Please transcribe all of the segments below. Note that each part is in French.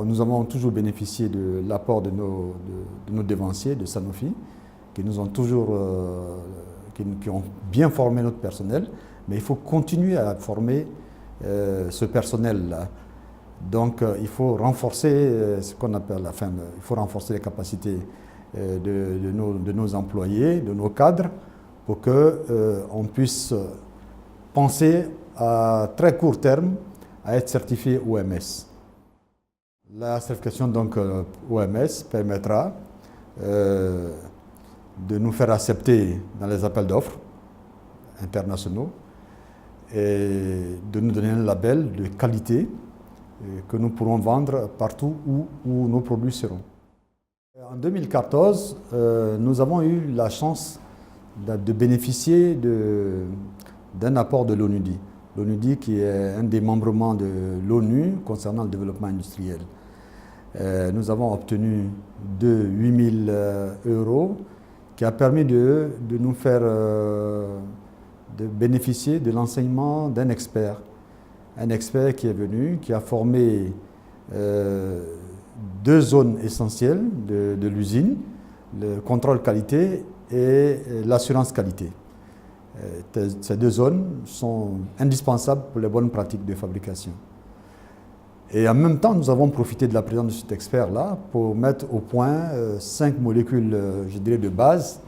Nous avons toujours bénéficié de l'apport de nos devanciers, de Sanofi, qui nous ont toujours qui ont bien formé notre personnel, mais il faut continuer à former ce personnel-là. Donc il faut renforcer ce qu'on appelle il faut renforcer les capacités de nos employés, de nos cadres, pour qu'on puisse penser à très court terme à être certifié OMS. La certification donc OMS permettra de nous faire accepter dans les appels d'offres internationaux et de nous donner un label de qualité que nous pourrons vendre partout où nos produits seront. En 2014, nous avons eu la chance de bénéficier d'un apport de l'ONUDI. L'ONUDI qui est un des membrements de l'ONU concernant le développement industriel. Nous avons obtenu de 8 000 € qui a permis de nous faire de bénéficier de l'enseignement d'un expert. Un expert qui est venu, qui a formé 2 zones essentielles de l'usine, le contrôle qualité et l'assurance qualité. Ces 2 zones sont indispensables pour les bonnes pratiques de fabrication. Et en même temps, nous avons profité de la présence de cet expert-là pour mettre au point 5 molécules, je dirais, de base.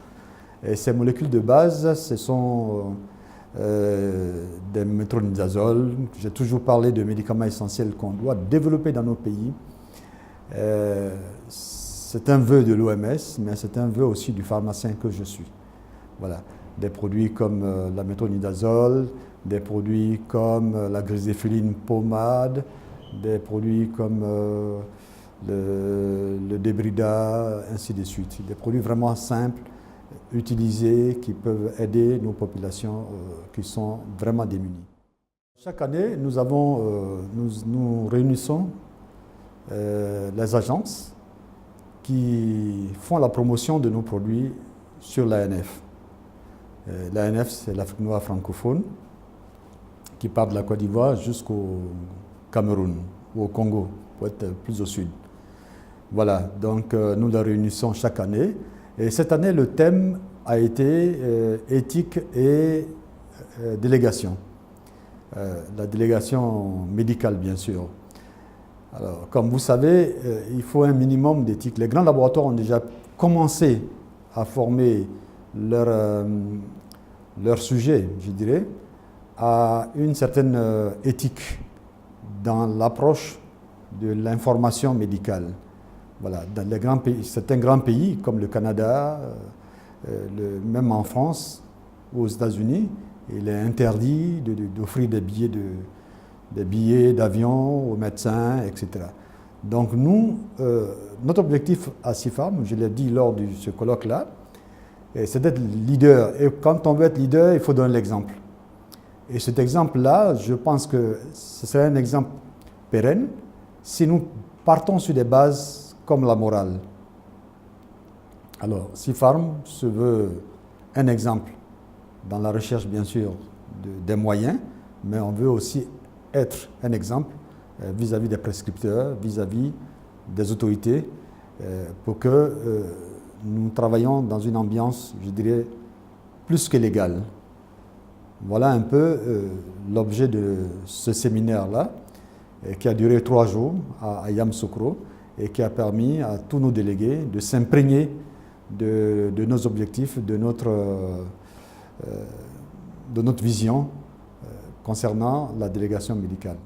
Et ces molécules de base, ce sont des métronidazole. J'ai toujours parlé de médicaments essentiels qu'on doit développer dans nos pays. C'est un vœu de l'OMS, mais c'est un vœu aussi du pharmacien que je suis. Voilà. Des produits comme la métronidazole, des produits comme la griséphéline pommade, des produits comme le Debrida, ainsi de suite. Des produits vraiment simples, utilisés, qui peuvent aider nos populations qui sont vraiment démunies. Chaque année, nous réunissons les agences qui font la promotion de nos produits sur l'ANF. L'ANF, c'est l'Afrique noire francophone, qui part de la Côte d'Ivoire jusqu'au Cameroun ou au Congo, pour être plus au sud. Voilà, donc nous la réunissons chaque année. Et cette année, le thème a été éthique et délégation. La délégation médicale, bien sûr. Alors, comme vous savez, il faut un minimum d'éthique. Les grands laboratoires ont déjà commencé à former leur sujet, je dirais, à une certaine éthique dans l'approche de l'information médicale. Voilà, dans les grands pays, certains grands pays comme le Canada, même en France ou aux États-Unis, il est interdit d'offrir des billets d'avion aux médecins, etc. Donc nous, notre objectif à CIFARM, je l'ai dit lors de ce colloque-là, c'est d'être leader. Et quand on veut être leader, il faut donner l'exemple. Et cet exemple-là, je pense que ce serait un exemple pérenne si nous partons sur des bases comme la morale. Alors, CIFARM se veut un exemple dans la recherche, bien sûr, des moyens, mais on veut aussi être un exemple vis-à-vis des prescripteurs, vis-à-vis des autorités, pour que nous travaillions dans une ambiance, je dirais, plus que légale. Voilà un peu l'objet de ce séminaire-là, qui a duré 3 jours à Yamoussoukro et qui a permis à tous nos délégués de s'imprégner de nos objectifs, de notre vision concernant la délégation médicale.